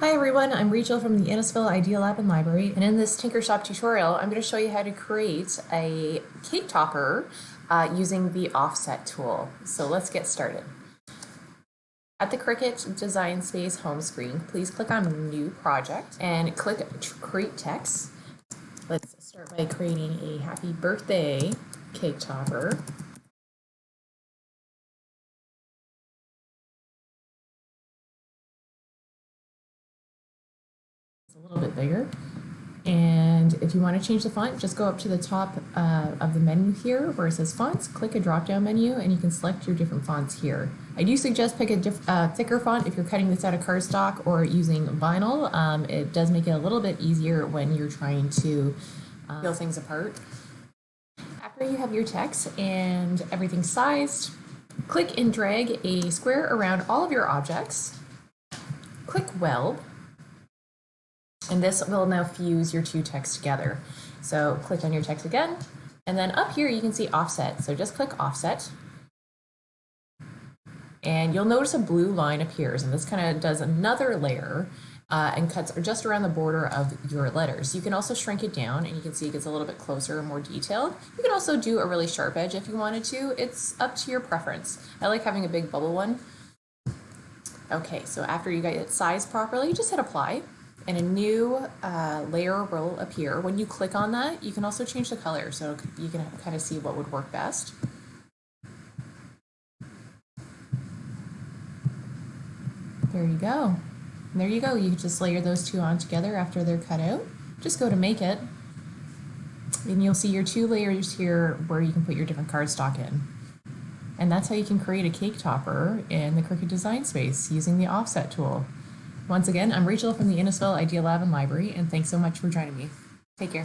Hi everyone, I'm Rachel from the Innisfil Idea Lab and Library, and in this Tinkershop tutorial, I'm going to show you how to create a cake topper using the offset tool. So let's get started. At the Cricut Design Space home screen, please click on New Project and click Create Text. Let's start by creating a happy birthday cake topper. It's a little bit bigger. And if you want to change the font, just go up to the top of the menu here where it says fonts, click a drop down menu, and you can select your different fonts here. I do suggest pick a thicker font if you're cutting this out of cardstock or using vinyl. It does make it a little bit easier when you're trying to peel things apart. After you have your text and everything sized, click and drag a square around all of your objects. Click Weld. And this will now fuse your two texts together. So click on your text again, and then up here you can see offset. So just click offset, and you'll notice a blue line appears, and this kind of does another layer and cuts just around the border of your letters. You can also shrink it down, and you can see it gets a little bit closer and more detailed. You can also do a really sharp edge if you wanted to. It's up to your preference. I like having a big bubble one. Okay, so after you get it sized properly, just hit apply. And a new layer will appear. When you click on that, you can also change the color, so you can kind of see what would work best. There you go. And there you go. You can just layer those two on together after they're cut out. Just go to Make It, and you'll see your two layers here where you can put your different cardstock in. And that's how you can create a cake topper in the Cricut Design Space using the Offset tool. Once again, I'm Rachel from the Innisfil Idea Lab and Library, and thanks so much for joining me. Take care.